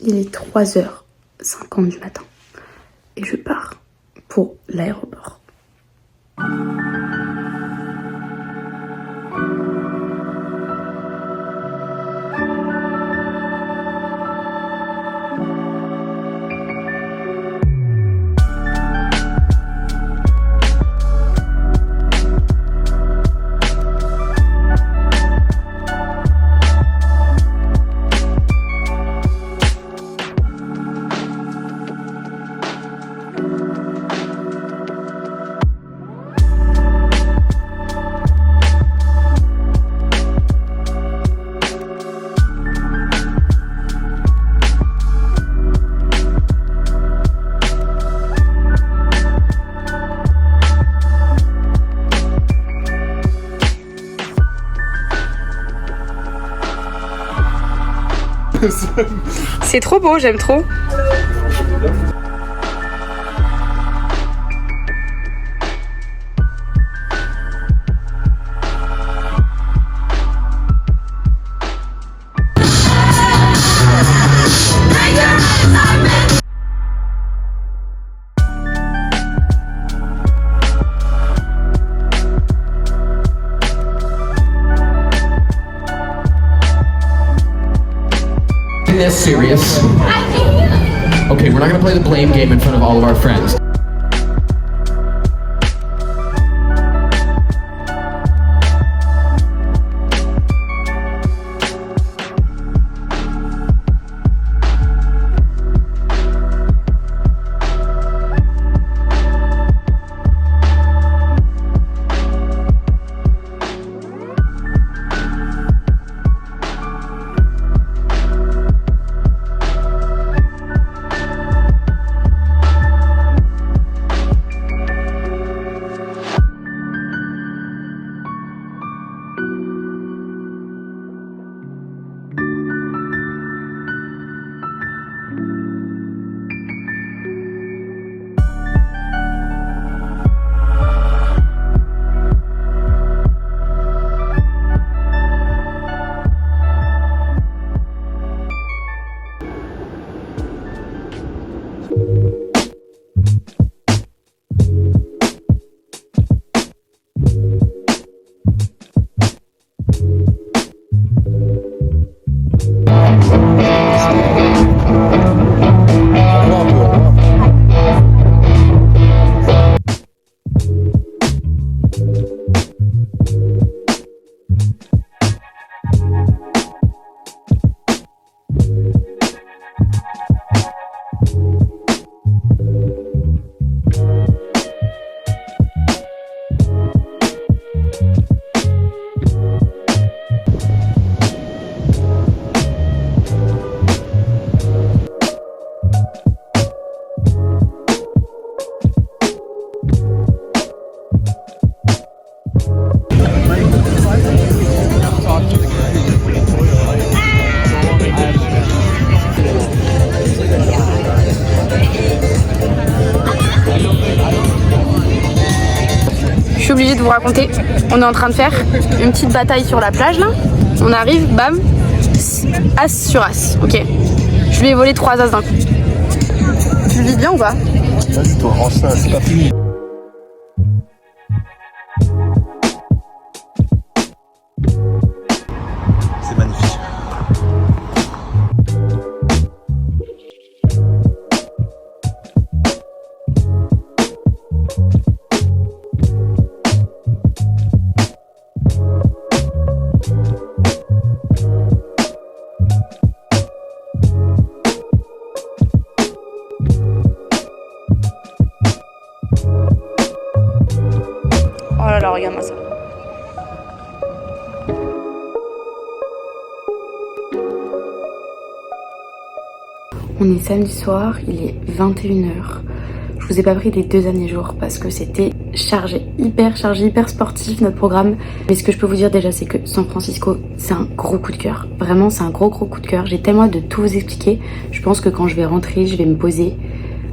Il est 3h50 du matin et je pars pour l'aéroport. C'est trop beau, j'aime trop. This serious? Okay, we're not gonna play the blame game in front of all of our friends. Je suis obligée de vous raconter, on est en train de faire une petite bataille sur la plage là. On arrive, bam, as sur as, ok. Je lui ai volé 3 as d'un coup. Tu le vis bien ou pas? Vas-y toi, range ça, c'est pas fini. C'est magnifique. Oh là là, regarde-moi ça. On est samedi soir, il est 21h. Je vous ai pas pris les 2 derniers jours parce que c'était chargé, hyper sportif notre programme. Mais ce que je peux vous dire déjà, c'est que San Francisco, c'est un gros coup de cœur. Vraiment, c'est un gros coup de cœur. J'ai tellement hâte de tout vous expliquer. Je pense que quand je vais rentrer, je vais me poser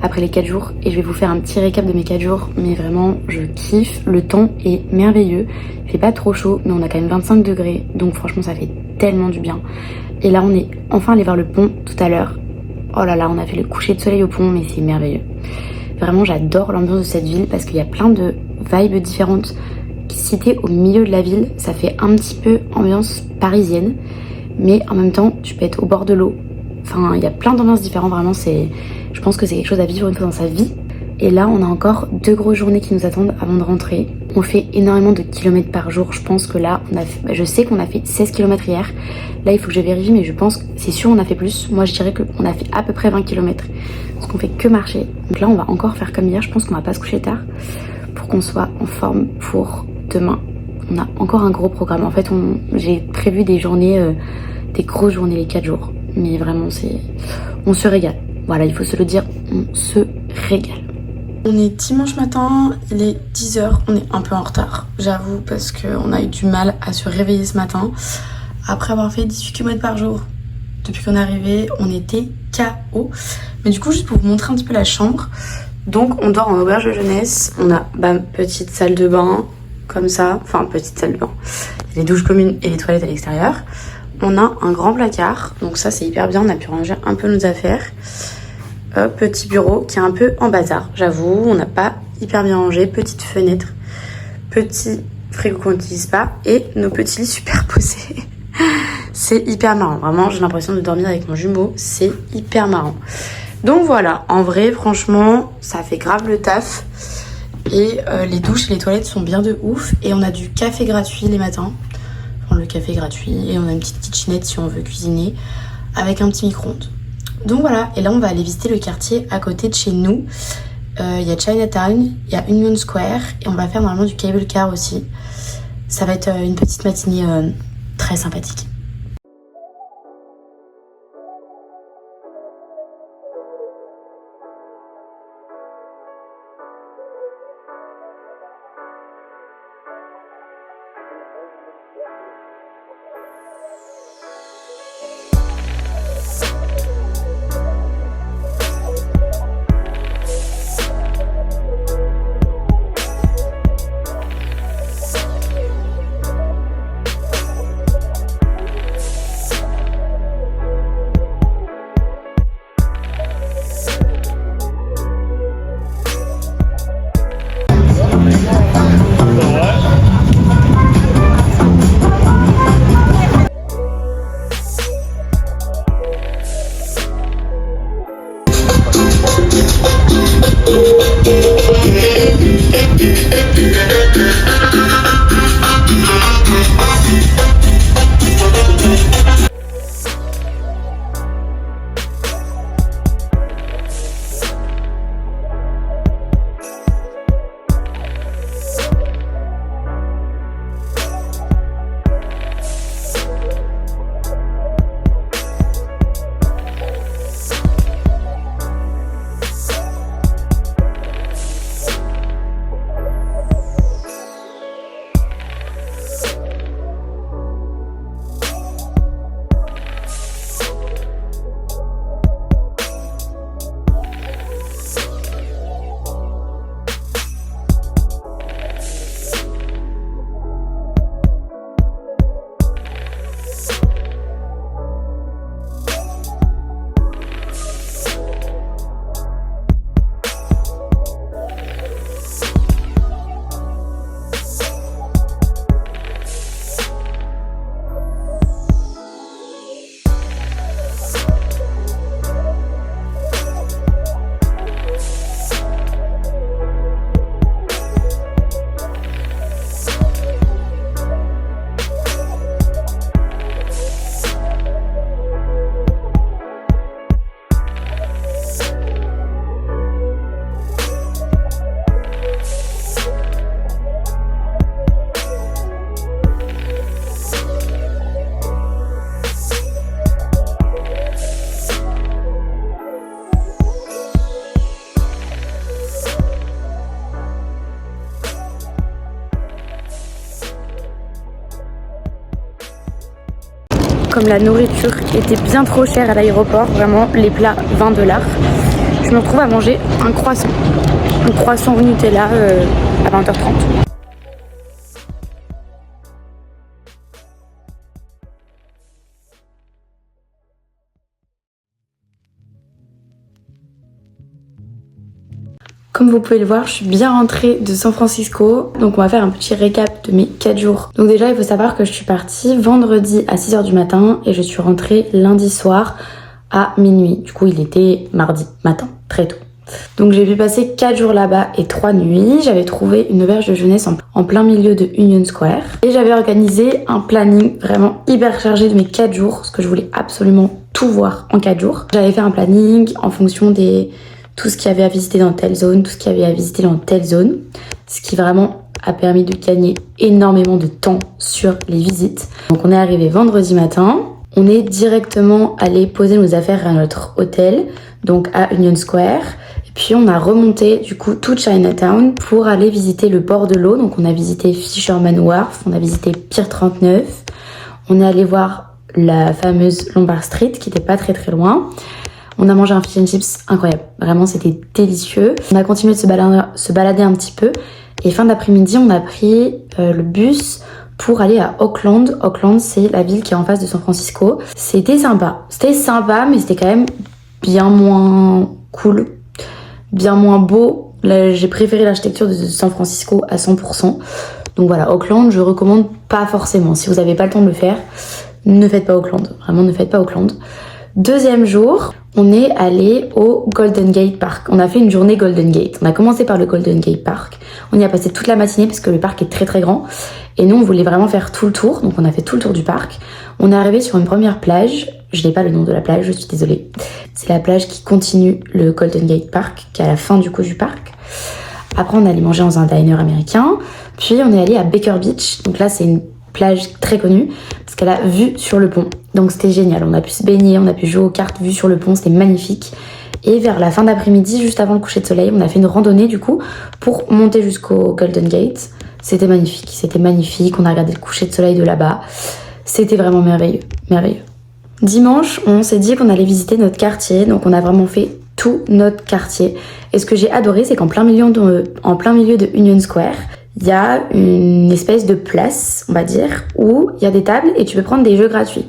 après les 4 jours et je vais vous faire un petit récap de mes 4 jours. Mais vraiment, je kiffe. Le temps est merveilleux. Il fait pas trop chaud, mais on a quand même 25 degrés. Donc franchement, ça fait tellement du bien. Et là, on est enfin allé voir le pont tout à l'heure. Oh là là, on a fait le coucher de soleil au pont, mais c'est merveilleux. Vraiment, j'adore l'ambiance de cette ville parce qu'il y a plein de vibes différentes. Si t'es au milieu de la ville, ça fait un petit peu ambiance parisienne, mais en même temps, tu peux être au bord de l'eau. Enfin, il y a plein d'ambiances différentes, vraiment, je pense que c'est quelque chose à vivre une fois dans sa vie. Et là, on a encore 2 grosses journées qui nous attendent avant de rentrer. On fait énormément de kilomètres par jour. Je pense que là, je sais qu'on a fait 16 kilomètres hier. Là, il faut que je vérifie, mais je pense que c'est sûr on a fait plus. Moi, je dirais qu'on a fait à peu près 20 kilomètres. Parce qu'on fait que marcher. Donc là, on va encore faire comme hier. Je pense qu'on va pas se coucher tard pour qu'on soit en forme pour demain. On a encore un gros programme. En fait, j'ai prévu des journées, des grosses journées les 4 jours. Mais vraiment, on se régale. Voilà, il faut se le dire, on se régale. On est dimanche matin, il est 10h, on est un peu en retard, j'avoue, parce qu'on a eu du mal à se réveiller ce matin. Après avoir fait 18 km par jour, depuis qu'on est arrivé, on était KO. Mais du coup, juste pour vous montrer un petit peu la chambre, donc on dort en auberge de jeunesse, on a petite salle de bain, comme ça, enfin petite salle de bain, il y a les douches communes et les toilettes à l'extérieur. On a un grand placard, donc ça c'est hyper bien, on a pu ranger un peu nos affaires. Petit bureau qui est un peu en bazar, j'avoue, on n'a pas hyper bien rangé, petite fenêtre, petit frigo qu'on n'utilise pas et nos petits lits superposés. C'est hyper marrant, vraiment j'ai l'impression de dormir avec mon jumeau, c'est hyper marrant. Donc voilà, en vrai franchement ça fait grave le taf et les douches et les toilettes sont bien de ouf et on a du café gratuit les matins, enfin le café gratuit et on a une petite kitchenette si on veut cuisiner avec un petit micro-ondes. Donc voilà, et là on va aller visiter le quartier à côté de chez nous. Il y a Chinatown, il y a Union Square et on va faire normalement du cable car aussi. Ça va être une petite matinée très sympathique. Comme la nourriture était bien trop chère à l'aéroport, vraiment les plats 20$, je me retrouve à manger un croissant au Nutella à 20h30. Comme vous pouvez le voir, je suis bien rentrée de San Francisco. Donc on va faire un petit récap de mes 4 jours. Donc déjà, il faut savoir que je suis partie vendredi à 6h du matin et je suis rentrée lundi soir à minuit. Du coup, il était mardi matin, très tôt. Donc j'ai pu passer 4 jours là-bas et 3 nuits. J'avais trouvé une auberge de jeunesse en plein milieu de Union Square. Et j'avais organisé un planning vraiment hyper chargé de mes 4 jours, parce que je voulais absolument tout voir en 4 jours. J'avais fait un planning en fonction des tout ce qu'il y avait à visiter dans telle zone, tout ce qu'il y avait à visiter dans telle zone. Ce qui vraiment a permis de gagner énormément de temps sur les visites. Donc on est arrivé vendredi matin. On est directement allé poser nos affaires à notre hôtel, donc à Union Square. Puis on a remonté du coup tout Chinatown pour aller visiter le bord de l'eau. Donc on a visité Fisherman Wharf, on a visité Pier 39. On est allé voir la fameuse Lombard Street qui était pas très loin. On a mangé un fish and chips incroyable. Vraiment c'était délicieux. On a continué de se balader un petit peu. Et fin d'après-midi on a pris le bus pour aller à Oakland. Oakland c'est la ville qui est en face de San Francisco. C'était sympa. C'était sympa mais c'était quand même bien moins cool. Bien moins beau. Là, j'ai préféré l'architecture de San Francisco à 100%. Donc voilà, Oakland, je recommande pas forcément. Si vous n'avez pas le temps de le faire, ne faites pas Oakland. Vraiment, ne faites pas Oakland. Deuxième jour, on est allé au Golden Gate Park. On a fait une journée Golden Gate. On a commencé par le Golden Gate Park. On y a passé toute la matinée parce que le parc est très grand. Et nous, on voulait vraiment faire tout le tour. Donc on a fait tout le tour du parc. On est arrivé sur une première plage. Je n'ai pas le nom de la plage, je suis désolée. C'est la plage qui continue le Golden Gate Park, qui est à la fin du coup du parc. Après, on est allé manger dans un diner américain. Puis, on est allé à Baker Beach. Donc là, c'est une plage très connue parce qu'elle a vue sur le pont. Donc c'était génial. On a pu se baigner, on a pu jouer aux cartes vues sur le pont. C'était magnifique. Et vers la fin d'après-midi, juste avant le coucher de soleil, on a fait une randonnée du coup pour monter jusqu'au Golden Gate. C'était magnifique. C'était magnifique. On a regardé le coucher de soleil de là-bas. C'était vraiment merveilleux. Merveilleux. Dimanche, on s'est dit qu'on allait visiter notre quartier, donc on a vraiment fait tout notre quartier. Et ce que j'ai adoré, c'est qu'en plein milieu de Union Square, il y a une espèce de place, on va dire, où il y a des tables et tu peux prendre des jeux gratuits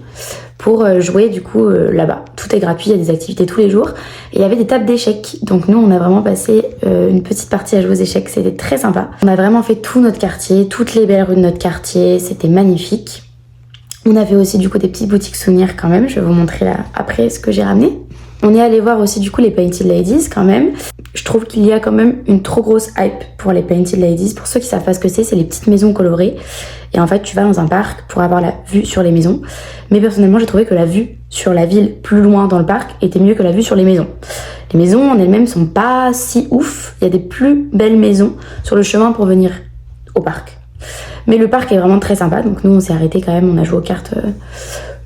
pour jouer du coup là-bas. Tout est gratuit, il y a des activités tous les jours. Et il y avait des tables d'échecs, donc nous on a vraiment passé une petite partie à jouer aux échecs, c'était très sympa. On a vraiment fait tout notre quartier, toutes les belles rues de notre quartier, c'était magnifique. On avait aussi du coup des petites boutiques souvenirs quand même, je vais vous montrer là après ce que j'ai ramené. On est allé voir aussi du coup les Painted Ladies quand même. Je trouve qu'il y a quand même une trop grosse hype pour les Painted Ladies. Pour ceux qui savent pas ce que c'est les petites maisons colorées. Et en fait tu vas dans un parc pour avoir la vue sur les maisons. Mais personnellement j'ai trouvé que la vue sur la ville plus loin dans le parc était mieux que la vue sur les maisons. Les maisons en elles-mêmes sont pas si ouf. Il y a des plus belles maisons sur le chemin pour venir au parc. Mais le parc est vraiment très sympa, donc nous on s'est arrêté quand même, on a joué aux cartes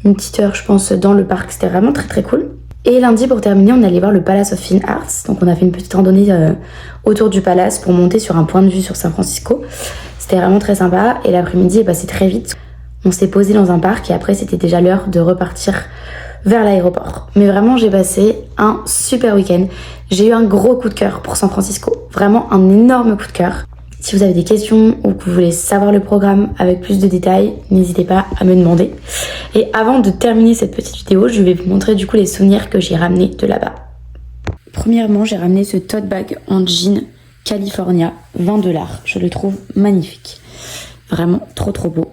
une petite heure je pense dans le parc, c'était vraiment très cool. Et lundi pour terminer on est allé voir le Palace of Fine Arts, donc on a fait une petite randonnée autour du palace pour monter sur un point de vue sur San Francisco. C'était vraiment très sympa et l'après-midi est passé très vite. On s'est posé dans un parc et après c'était déjà l'heure de repartir vers l'aéroport. Mais vraiment j'ai passé un super week-end. J'ai eu un gros coup de cœur pour San Francisco, vraiment un énorme coup de cœur. Si vous avez des questions ou que vous voulez savoir le programme avec plus de détails, n'hésitez pas à me demander. Et avant de terminer cette petite vidéo, je vais vous montrer du coup les souvenirs que j'ai ramenés de là-bas. Premièrement, j'ai ramené ce tote bag en jean California, 20$. Je le trouve magnifique. Vraiment trop beau.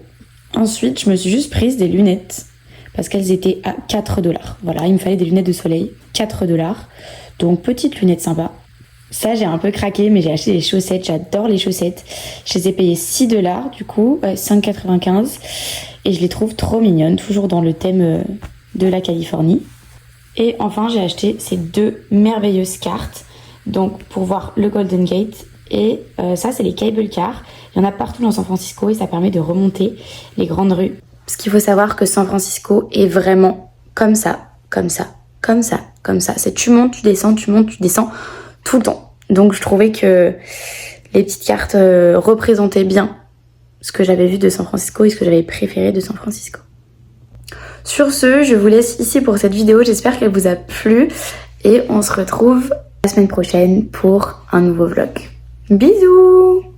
Ensuite, je me suis juste prise des lunettes parce qu'elles étaient à 4$. Voilà, il me fallait des lunettes de soleil, 4$. Donc petites lunettes sympas. Ça, j'ai un peu craqué, mais j'ai acheté des chaussettes. J'adore les chaussettes. Je les ai payées 6$ du coup, 5,95. Et je les trouve trop mignonnes, toujours dans le thème de la Californie. Et enfin, j'ai acheté ces 2 merveilleuses cartes. Donc, pour voir le Golden Gate. Et ça, c'est les cable cars. Il y en a partout dans San Francisco et ça permet de remonter les grandes rues. Parce qu'il faut savoir que San Francisco est vraiment comme ça, comme ça, comme ça, comme ça. C'est tu montes, tu descends, tu montes, tu descends. Tout le temps. Donc je trouvais que les petites cartes représentaient bien ce que j'avais vu de San Francisco et ce que j'avais préféré de San Francisco. Sur ce, je vous laisse ici pour cette vidéo. J'espère qu'elle vous a plu et on se retrouve la semaine prochaine pour un nouveau vlog. Bisous!